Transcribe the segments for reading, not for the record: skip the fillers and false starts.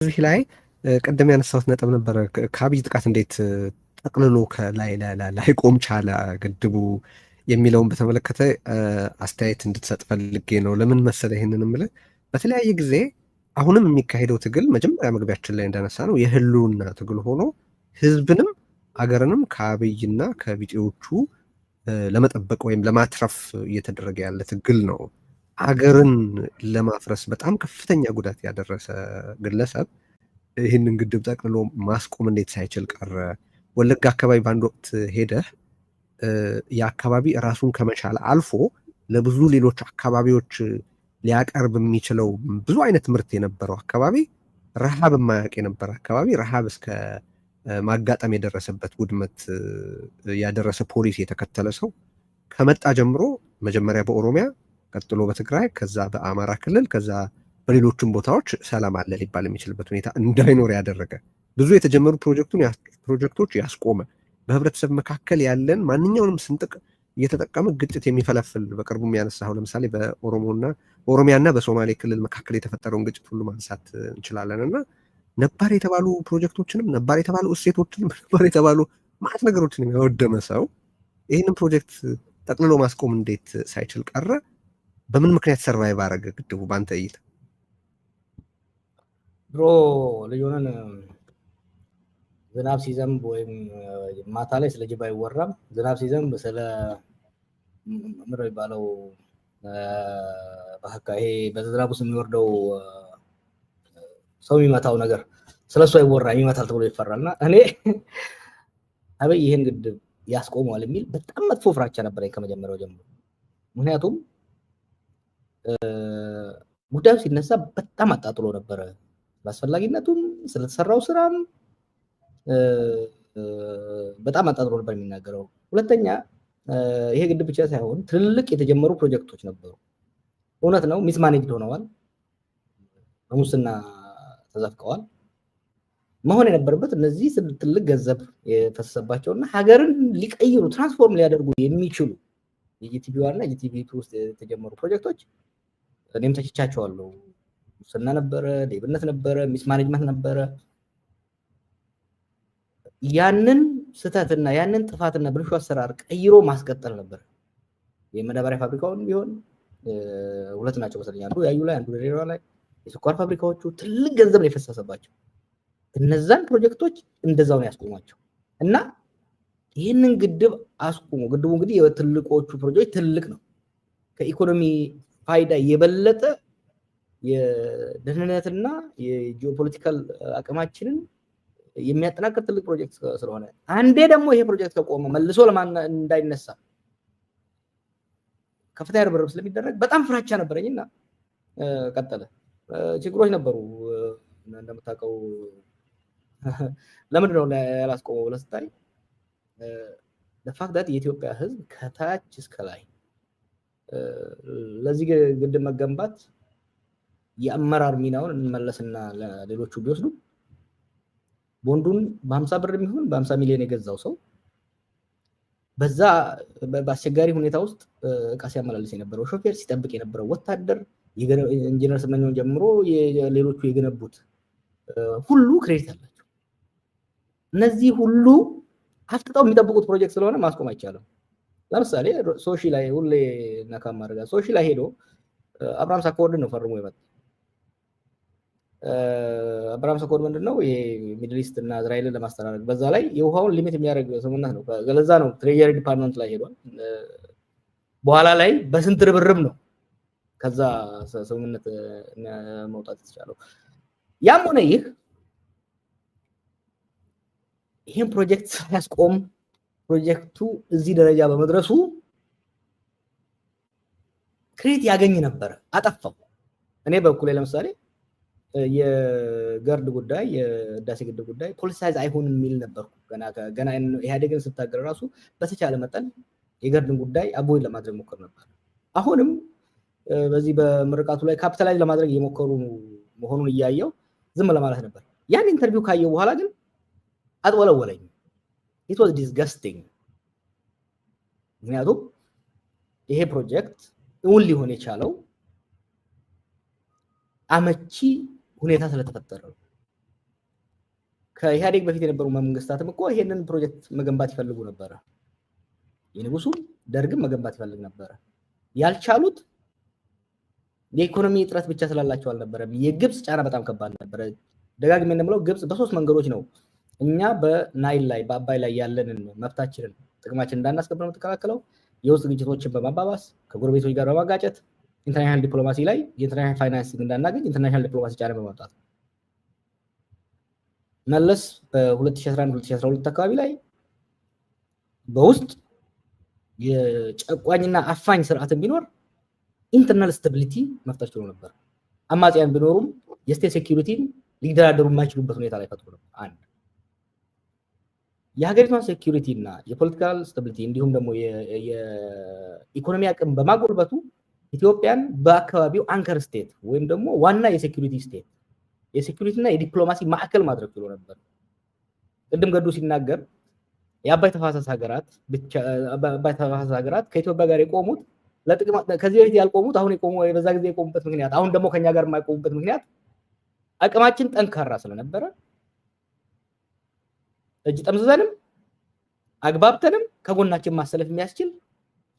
እዚህ ላይ ቅድም ያነሳሁት ነጥብ ነበረ። ከአብይ ጥቃት እንዴት ጠቅልሎ ከላይ ላይቆም ቻለ ግድቡ የሚለውን በተመለከተ አስተያየት እንድትሰጥ ፈልጌ ነው። ለምን መሰለ ይህንን የምልህ በተለያየ ጊዜ አሁንም የሚካሄደው ትግል መጀመሪያ መግቢያችን ላይ እንዳነሳ ነው የህልውና ትግል ሆኖ ህዝብንም አገርንም ከአብይና ከቢጤዎቹ ለመጠበቅ ወይም ለማትረፍ እየተደረገ ያለ ትግል ነው። አገርን ለማፍረስ በጣም ከፍተኛ ጉዳት ያደረሰ ግለሰብ ይህንን ግድብ ጠቅልሎ ማስቆም እንዴት ሳይችል ቀረ? ወለጋ አካባቢ በአንድ ወቅት ሄደህ የአካባቢ ራሱን ከመቻል አልፎ ለብዙ ሌሎች አካባቢዎች ሊያቀርብ የሚችለው ብዙ አይነት ምርት የነበረው አካባቢ ረሃብ የማያውቅ የነበረ አካባቢ ረሃብ እስከ ማጋጠም የደረሰበት ውድመት ያደረሰ ፖሊሲ የተከተለ ሰው ከመጣ ጀምሮ መጀመሪያ በኦሮሚያ ቀጥሎ በትግራይ ከዛ በአማራ ክልል ከዛ በሌሎችም ቦታዎች ሰላም አለ ሊባል የሚችልበት ሁኔታ እንዳይኖር ያደረገ ብዙ የተጀመሩ ፕሮጀክቶች ያስቆመ በህብረተሰብ መካከል ያለን ማንኛውንም ስንጥቅ እየተጠቀመ ግጭት የሚፈለፍል በቅርቡ የሚያነሳው ለምሳሌ በኦሮሚያና በሶማሌ ክልል መካከል የተፈጠረውን ግጭት ሁሉ ማንሳት እንችላለን እና ነባር የተባሉ ፕሮጀክቶችንም ነባር የተባሉ እሴቶችንም ነባር የተባሉ ማት ነገሮችንም ያወደመ ሰው ይህንን ፕሮጀክት ጠቅልሎ ማስቆም እንዴት ሳይችል ቀረ? በምን ምክንያት ሰርቫይቭ አረገ ግድቡ በአንተ እይታ? ድሮ ልጅ ሆነን ዝናብ ሲዘንብ ወይም ማታ ላይ ስለ ጅብ አይወራም። ዝናብ ሲዘንብ ስለ ምንድነው የሚባለው በቃ ይሄ በዝናብ ውስጥ የሚወርደው ሰው የሚመታው ነገር ስለሱ አይወራም፣ ይመታል ተብሎ ይፈራልና እኔ አብይ ይሄን ግድብ ያስቆመዋል የሚል በጣም መጥፎ ፍራቻ ነበረኝ ከመጀመሪያው ጀምሮ። ምክንያቱም ጉዳዩ ሲነሳ በጣም አጣጥሎ ነበረ፣ በአስፈላጊነቱም ስለተሰራው ስራም በጣም አጣጥሎ ነበር የሚናገረው። ሁለተኛ ይሄ ግድብ ብቻ ሳይሆን ትልልቅ የተጀመሩ ፕሮጀክቶች ነበሩ። እውነት ነው ሚስማኔጅድ ሆነዋል፣ በሙስና ተዘፍቀዋል። መሆን የነበረበት እነዚህ ትልቅ ገንዘብ የፈሰሰባቸውና ሀገርን ሊቀይሩ ትራንስፎርም ሊያደርጉ የሚችሉ የጂቲቪ ዋና ጂቲቪ ውስጥ የተጀመሩ ፕሮጀክቶች እኔም ተችቻቸዋለሁ። ሙስና ነበረ፣ ሌብነት ነበረ፣ ሚስማኔጅመንት ነበረ። ያንን ስህተትና ያንን ጥፋትና ብልሹ አሰራር ቀይሮ ማስቀጠል ነበር። የመዳበሪያ ፋብሪካውን ቢሆን ሁለት ናቸው መሰለኝ፣ አንዱ ያዩ ላይ አንዱ ሌላ ላይ የስኳር ፋብሪካዎቹ ትልቅ ገንዘብ ነው የፈሰሰባቸው። እነዛን ፕሮጀክቶች እንደዛው ነው ያስቆሟቸው እና ይህንን ግድብ አስቆሙ። ግድቡ እንግዲህ የትልቆቹ ፕሮጀክት ትልቅ ነው፣ ከኢኮኖሚ ፋይዳ የበለጠ የደህንነትና የጂኦፖለቲካል አቅማችንን የሚያጠናክር ትልቅ ፕሮጀክት ስለሆነ አንዴ ደግሞ ይሄ ፕሮጀክት ከቆመ መልሶ እንዳይነሳ ከፍተኛ ርብርብ ስለሚደረግ በጣም ፍራቻ ነበረኝና ቀጠለ። ችግሮች ነበሩ እንደምታውቀው። ለምንድን ነው ያላስቆመው ብለህ ስታይ ለፋክት የኢትዮጵያ ሕዝብ ከታች እስከ ላይ ለዚህ ግድብ መገንባት የአመራር ሚናውን እንመለስና ሌሎቹ ቢወስዱ ቦንዱን በ50 ብር የሚሆን በ50 ሚሊዮን የገዛው ሰው በዛ በአስቸጋሪ ሁኔታ ውስጥ እቃ ሲያመላልስ የነበረው ሾፌር፣ ሲጠብቅ የነበረው ወታደር፣ ኢንጂነር ስመኘውን ጀምሮ ሌሎቹ የገነቡት ሁሉ ክሬዲት አላቸው። እነዚህ ሁሉ አፍጥጠው የሚጠብቁት ፕሮጀክት ስለሆነ ማስቆም አይቻልም። ለምሳሌ ሶሺ ላይ ሁሌ ነካም ማድረጋ ሶሺ ላይ ሄዶ አብርሃም ሳኮወርድ ነው ፈርሞ የመጣ። አብርሃም ሳኮወርድ ምንድነው የሚድል ኢስት እና እስራኤልን ለማስተዳደር በዛ ላይ የውሃውን ሊሚት የሚያደርግ ስምምነት ነው። ገለዛ ነው ትሬጀሪ ዲፓርትመንት ላይ ሄዷል። በኋላ ላይ በስንት ርብርብ ነው ከዛ ስምምነት መውጣት የተቻለው። ያም ሆነ ይህን ፕሮጀክት ሳያስቆም ፕሮጀክቱ እዚህ ደረጃ በመድረሱ ክሬዲት ያገኝ ነበር፣ አጠፋው። እኔ በኩሌ ለምሳሌ የገርድ ጉዳይ የህዳሴ ግድብ ጉዳይ ፖለቲሳይዝ አይሆንም የሚል ነበርኩ። ገና ኢህአዴግን ስታገል ራሱ በተቻለ መጠን የገርድን ጉዳይ አቦይድ ለማድረግ ሞክር ነበር። አሁንም በዚህ በምርቃቱ ላይ ካፒታላይዝ ለማድረግ እየሞከሩ መሆኑን እያየው ዝም ለማለት ነበር። ያን ኢንተርቪው ካየው በኋላ ግን አጥወለወለኝ። it was disgusting። ምክንያቱም ይሄ ፕሮጀክት እውን ሊሆን የቻለው አመቺ ሁኔታ ስለተፈጠረ ነው። ከኢህአዴግ በፊት የነበሩ መንግስታትም እኮ ይሄንን ፕሮጀክት መገንባት ይፈልጉ ነበረ። የንጉሱ ደርግም መገንባት ይፈልግ ነበረ። ያልቻሉት የኢኮኖሚ እጥረት ብቻ ስላላቸው አልነበረም። የግብፅ ጫና በጣም ከባድ ነበረ። ደጋግሜ እንደምለው ግብፅ በሶስት መንገዶች ነው እኛ በናይል ላይ በአባይ ላይ ያለንን መብታችንን ጥቅማችን እንዳናስከብር ነው የምትከላከለው። የውስጥ ግጭቶችን በማባባስ ከጎረቤቶች ጋር በማጋጨት ኢንተርናሽናል ዲፕሎማሲ ላይ የኢንተርናሽናል ፋይናንሲንግ እንዳናገኝ ኢንተርናሽናል ዲፕሎማሲ ጫና በማውጣት መለስ በ2011-2012 አካባቢ ላይ በውስጥ የጨቋኝና አፋኝ ስርዓትን ቢኖር ኢንተርናል ስታቢሊቲ መፍጠር ችሎ ነበር። አማጽያን ቢኖሩም የስቴት ሴኩሪቲን ሊደራደሩ የማይችሉበት ሁኔታ ላይ ፈጥሮ ነበር። አንድ የሀገሪቷን ሴኩሪቲ እና የፖለቲካል ስታቢሊቲ እንዲሁም ደግሞ የኢኮኖሚ አቅም በማጎልበቱ ኢትዮጵያን በአካባቢው አንከር ስቴት ወይም ደግሞ ዋና የሴኩሪቲ ስቴት የሴኩሪቲ እና የዲፕሎማሲ ማዕከል ማድረግ ችሎ ነበር። ቅድም ገዱ ሲናገር የአባይ ተፋሰስ ሀገራት ከኢትዮጵያ ጋር የቆሙት ለጥቅም ከዚህ በፊት ያልቆሙት አሁን የቆሙ በዛ ጊዜ የቆሙበት ምክንያት አሁን ደግሞ ከኛ ጋር የማይቆሙበት ምክንያት አቅማችን ጠንካራ ስለነበረ እጅ ጠምዝዘንም አግባብተንም ከጎናችን ማሰለፍ የሚያስችል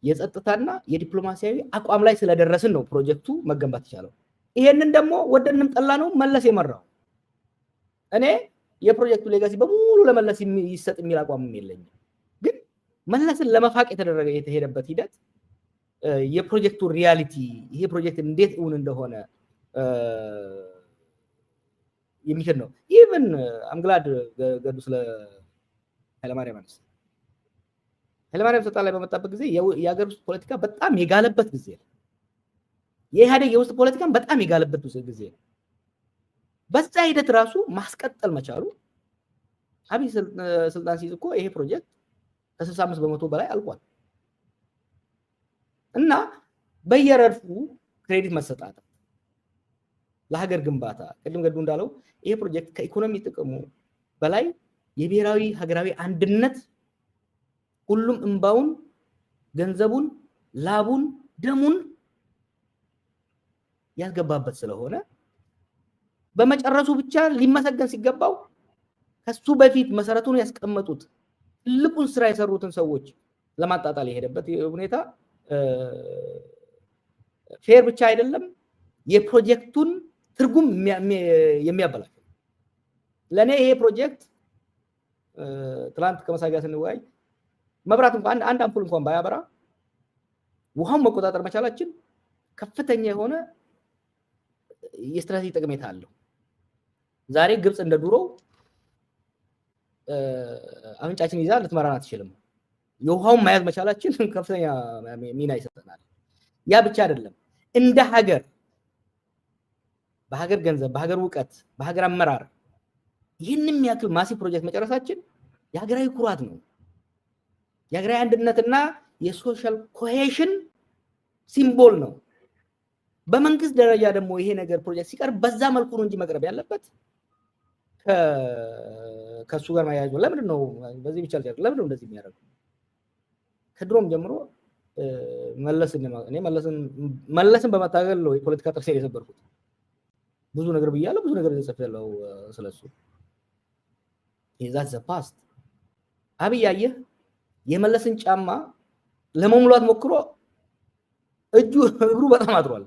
የጸጥታና የዲፕሎማሲያዊ አቋም ላይ ስለደረስን ነው ፕሮጀክቱ መገንባት ይቻላል። ይሄንን ደግሞ ወደንም ጠላ ነው መለስ የመራው። እኔ የፕሮጀክቱ ሌጋሲ በሙሉ ለመለስ ይሰጥ የሚል አቋምም የለኝም። ግን መለስን ለመፋቅ የተሄደበት ሂደት የፕሮጀክቱ ሪያሊቲ ይሄ ፕሮጀክት እንዴት እውን እንደሆነ የሚችል ነው። ኢቭን አምግላድ ገዱ ስለ ኃይለማርያም አነሳ። ኃይለማርያም ስልጣን ላይ በመጣበት ጊዜ የሀገር ውስጥ ፖለቲካ በጣም የጋለበት ጊዜ ነው። የኢህአዴግ የውስጥ ፖለቲካን በጣም የጋለበት ጊዜ ነው። በዛ ሂደት ራሱ ማስቀጠል መቻሉ አብይ ስልጣን ሲይዝ እኮ ይሄ ፕሮጀክት ከ65 በመቶ በላይ አልቋል እና በየረድፉ ክሬዲት መሰጣት ለሀገር ግንባታ ቅድም ገዱ እንዳለው ይሄ ፕሮጀክት ከኢኮኖሚ ጥቅሙ በላይ የብሔራዊ ሀገራዊ አንድነት ሁሉም እንባውን፣ ገንዘቡን፣ ላቡን፣ ደሙን ያስገባበት ስለሆነ በመጨረሱ ብቻ ሊመሰገን ሲገባው ከሱ በፊት መሰረቱን ያስቀመጡት ትልቁን ስራ የሰሩትን ሰዎች ለማጣጣል የሄደበት ሁኔታ ፌር ብቻ አይደለም፣ የፕሮጀክቱን ትርጉም የሚያበላሽ። ለኔ ይሄ ፕሮጀክት ትላንት ከመሳጊያ ስንወያይ መብራት እንኳን አንድ አምፑል እንኳን ባያበራ ውሃውን መቆጣጠር መቻላችን ከፍተኛ የሆነ የስትራቴጂ ጠቀሜታ አለው። ዛሬ ግብፅ እንደ ድሮ አፍንጫችን ይዛ ልትመራን አትችልም። የውሃውን መያዝ መቻላችን ከፍተኛ ሚና ይሰጠናል። ያ ብቻ አይደለም፣ እንደ ሀገር በሀገር ገንዘብ፣ በሀገር እውቀት፣ በሀገር አመራር ይህንም ያክል ማሲቭ ፕሮጀክት መጨረሳችን የሀገራዊ ኩራት ነው። የሀገራዊ አንድነትና የሶሻል ኮሄሽን ሲምቦል ነው። በመንግስት ደረጃ ደግሞ ይሄ ነገር ፕሮጀክት ሲቀርብ በዛ መልኩ ነው እንጂ መቅረብ ያለበት ከሱ ጋር ማያያዝ ነው። ለምንድን ነው በዚህ ብቻ ልጨርስ? ለምንድን ነው እንደዚህ የሚያደርጉ? ከድሮም ጀምሮ መለስን በመታገል ነው የፖለቲካ ጥርሴን የሰበርኩት። ብዙ ነገር ብያለሁ፣ ብዙ ነገር ጽፌያለሁ ስለሱ። ዛት ዘ ፓስት። አብይ አየህ የመለስን ጫማ ለመሙላት ሞክሮ እግሩ በጣም አድሯል።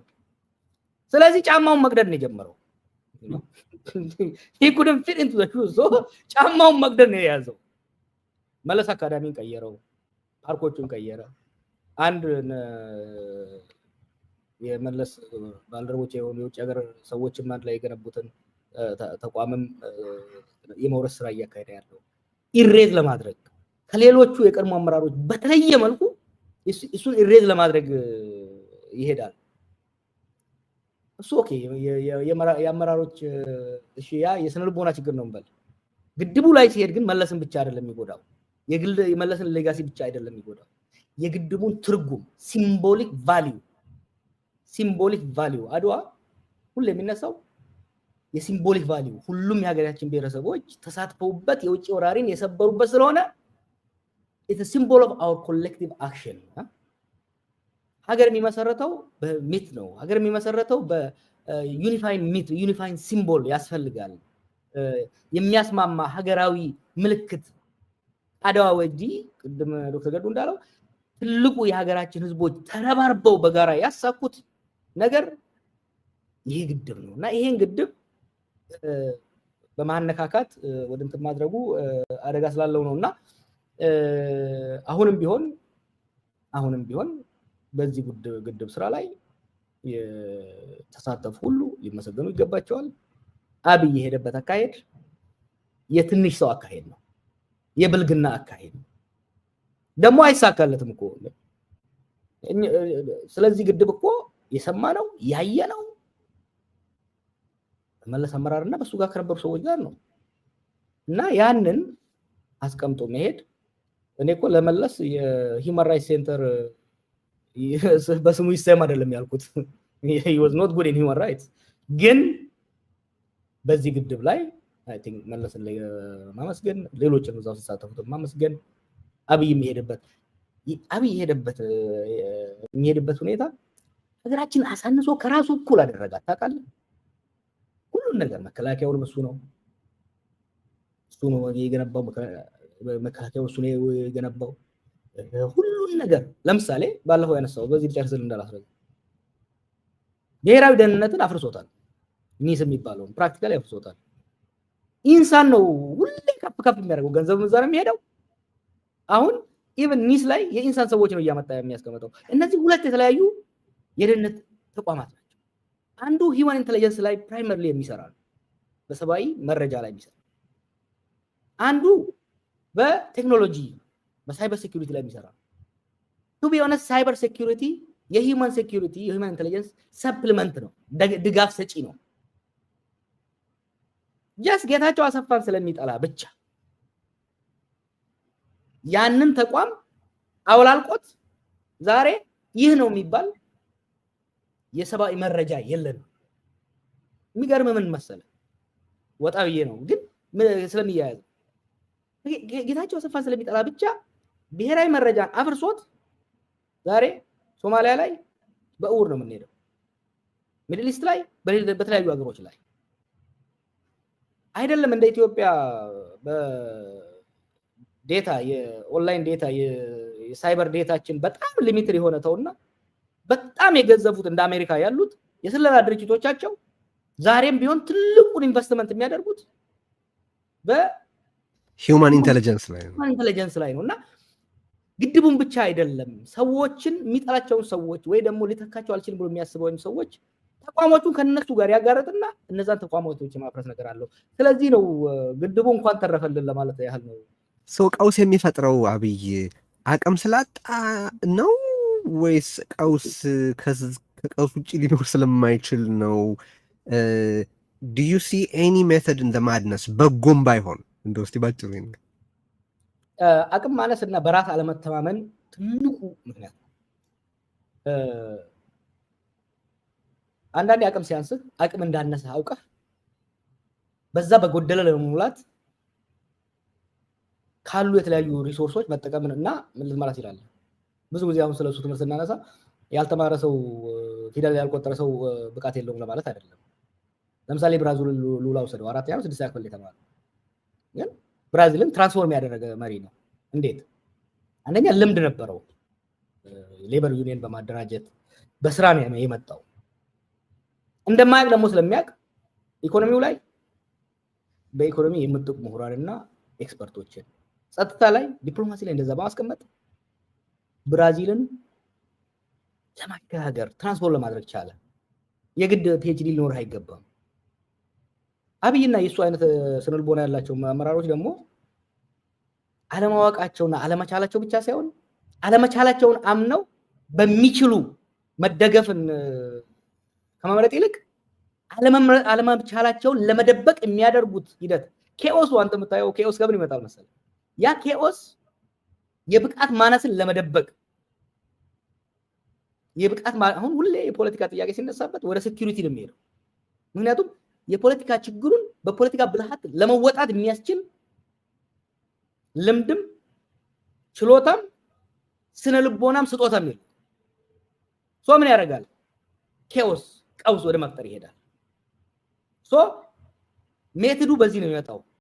ስለዚህ ጫማውን መቅደድ ነው የጀመረው። he couldn't fit into the shoes, so ጫማውን መቅደድ ነው የያዘው። መለስ አካዳሚን ቀየረው፣ ፓርኮቹን ቀየረ። አንድ የመለስ ባልደረቦች የሆኑ የውጭ ሀገር ሰዎችም አንድ ላይ የገነቡትን ተቋምም የመውረስ ስራ እያካሄደ ያለው ኢሬዝ ለማድረግ ከሌሎቹ የቀድሞ አመራሮች በተለየ መልኩ እሱን ኢሬዝ ለማድረግ ይሄዳል። እሱ ኦኬ የአመራሮች እሺ፣ ያ የስነ ልቦና ችግር ነው እንበል። ግድቡ ላይ ሲሄድ ግን መለስን ብቻ አይደለም የሚጎዳው፣ የግል የመለስን ሌጋሲ ብቻ አይደለም የሚጎዳው፣ የግድቡን ትርጉም ሲምቦሊክ ቫልዩ አድዋ ሁሉ የሚነሳው የሲምቦሊክ ቫልዩ ሁሉም የሀገራችን ብሔረሰቦች ተሳትፈውበት የውጭ ወራሪን የሰበሩበት ስለሆነ it's a symbol of our collective action። ሀገር የሚመሰረተው በሚት ነው። ሀገር የሚመሰረተው በዩኒፋይንግ ሚት ዩኒፋይንግ ሲምቦል ያስፈልጋል። የሚያስማማ ሀገራዊ ምልክት አድዋ ወዲህ ቅድም ዶክተር ገዱ እንዳለው ትልቁ የሀገራችን ህዝቦች ተረባርበው በጋራ ያሳኩት ነገር ይሄ ግድብ ነው እና ይሄን ግድብ በማነካካት ወደ እንትን ማድረጉ አደጋ ስላለው ነውና አሁንም ቢሆን በዚህ ግድብ ስራ ላይ የተሳተፉ ሁሉ ሊመሰገኑ ይገባቸዋል። አብይ የሄደበት አካሄድ የትንሽ ሰው አካሄድ ነው፣ የብልግና አካሄድ ነው። ደግሞ አይሳካለትም እኮ። ስለዚህ ግድብ እኮ የሰማነው ያየነው መለስ አመራርና በሱ ጋር ከነበሩ ሰዎች ጋር ነው እና ያንን አስቀምጦ መሄድ እኔ እኮ ለመለስ የሂውማን ራይትስ ሴንተር በስሙ ይሰማ አይደለም ያልኩት። he was not good in human rights ግን በዚህ ግድብ ላይ አይ ቲንክ መለስን ማመስገን ሌሎችም እዛው ተሳተፉት ማመስገን አብይ የሚሄድበት ሁኔታ ሀገራችን አሳንሶ ከራሱ እኩል አደረጋት። ታውቃለህ፣ ሁሉን ነገር መከላከያውን እሱ ነው የገነባው። መከላከያው እሱ ነው የገነባው ሁሉን ነገር። ለምሳሌ ባለፈው ያነሳው በዚህ ጨርሰን እንዳላስረዳ ብሔራዊ ደህንነትን አፍርሶታል። ኒስ የሚባለውን ፕራክቲካሊ አፍርሶታል። ኢንሳን ነው ሁሌ ከፍ የሚያደርገው ገንዘብ ምዛር የሚሄደው። አሁን ኢቭን ኒስ ላይ የኢንሳን ሰዎች ነው እያመጣ የሚያስቀምጠው። እነዚህ ሁለት የተለያዩ የደህንነት ተቋማት ናቸው። አንዱ ሂውማን ኢንተለጀንስ ላይ ፕራይመሪሊ የሚሰራ ነው፣ በሰብአዊ መረጃ ላይ የሚሰራ። አንዱ በቴክኖሎጂ በሳይበር ሴኩሪቲ ላይ የሚሰራ ነው። ቱ ቢ ኦነስት ሳይበር ሴኩሪቲ የሂውማን ሴኩሪቲ የሂውማን ኢንተለጀንስ ሰፕሊመንት ነው፣ ድጋፍ ሰጪ ነው። ጀስ ጌታቸው አሰፋን ስለሚጠላ ብቻ ያንን ተቋም አውላልቆት ዛሬ ይህ ነው የሚባል የሰብአዊ መረጃ የለንም። የሚገርም ምን መሰለ፣ ወጣ ብዬ ነው ግን ስለሚያያዝ ጌታቸው አሰፋን ስለሚጠላ ብቻ ብሔራዊ መረጃን አፍርሶት ዛሬ ሶማሊያ ላይ በእውር ነው የምንሄደው፣ ሚድል ኢስት ላይ በተለያዩ ሀገሮች ላይ አይደለም እንደ ኢትዮጵያ በዴታ የኦንላይን ዴታ የሳይበር ዴታችን በጣም ሊሚትድ የሆነ ተውና በጣም የገዘፉት እንደ አሜሪካ ያሉት የስለላ ድርጅቶቻቸው ዛሬም ቢሆን ትልቁን ኢንቨስትመንት የሚያደርጉት በሂውማን ኢንተለጀንስ ላይ ነው እና ግድቡን ብቻ አይደለም ሰዎችን የሚጠላቸውን ሰዎች ወይ ደግሞ ሊተካቸው አልችልም ብሎ የሚያስበውን ሰዎች ተቋሞቹን ከነሱ ጋር ያጋረጥና እነዛን ተቋሞች ማፍረስ ነገር አለው። ስለዚህ ነው ግድቡ እንኳን ተረፈልን ለማለት ያህል ነው። ሰው ቀውስ የሚፈጥረው አብይ አቅም ስላጣ ነው ወይስ ከቀውስ ውጭ ሊኖር ስለማይችል ነው? do you see any method in the madness በጎም ባይሆን እንደው እስቲ ባጭሩ ነው። አቅም ማነስ እና በራስ አለመተማመን ትልቁ ምክንያት። አንዳንዴ አቅም ሲያንስህ አቅም እንዳነሰ አውቀህ በዛ በጎደለ ለመሙላት ካሉ የተለያዩ ሪሶርሶች መጠቀም እና ምን ማለት ይላል። ብዙ ጊዜ አሁን ስለሱ ትምህርት እናነሳ ያልተማረ ሰው ፊደል ያልቆጠረ ሰው ብቃት የለውም ለማለት አይደለም። ለምሳሌ ብራዚል ሉላ ወሰደው 4ኛ ነው 6ኛ ክፍል የተማረ ግን ብራዚልን ትራንስፎርም ያደረገ መሪ ነው። እንዴት? አንደኛ ልምድ ነበረው፣ ሌበር ዩኒየን በማደራጀት በስራ ነው የመጣው። እንደማያውቅ ደግሞ ስለሚያውቅ ኢኮኖሚው ላይ በኢኮኖሚ የምጥቁ ምሁራንና ኤክስፐርቶችን፣ ጸጥታ ላይ ዲፕሎማሲ ላይ እንደዛ በማስቀመጥ ብራዚልን ለማሸጋገር ትራንስፎርም ለማድረግ ቻለ። የግድ ፒኤችዲ ሊኖርህ አይገባም። አብይና የሱ አይነት ስነልቦና ያላቸው አመራሮች ደግሞ አለማወቃቸውና አለመቻላቸው ብቻ ሳይሆን አለመቻላቸውን አምነው በሚችሉ መደገፍን ከመምረጥ ይልቅ አለመቻላቸውን ለመደበቅ የሚያደርጉት ሂደት ኬኦስ። አንተ የምታየው ኬኦስ ከምን ይመጣል መሰለህ? ያ ኬኦስ የብቃት ማነስን ለመደበቅ አሁን ሁሌ የፖለቲካ ጥያቄ ሲነሳበት ወደ ሴኩሪቲ ነው የሚሄደው። ምክንያቱም የፖለቲካ ችግሩን በፖለቲካ ብልሃት ለመወጣት የሚያስችል ልምድም ችሎታም ስነ ልቦናም ስጦታም የለም። ምን ያደርጋል? ኬኦስ ቀውስ ወደ መፍጠር ይሄዳል። ሜትዱ በዚህ ነው የሚመጣው።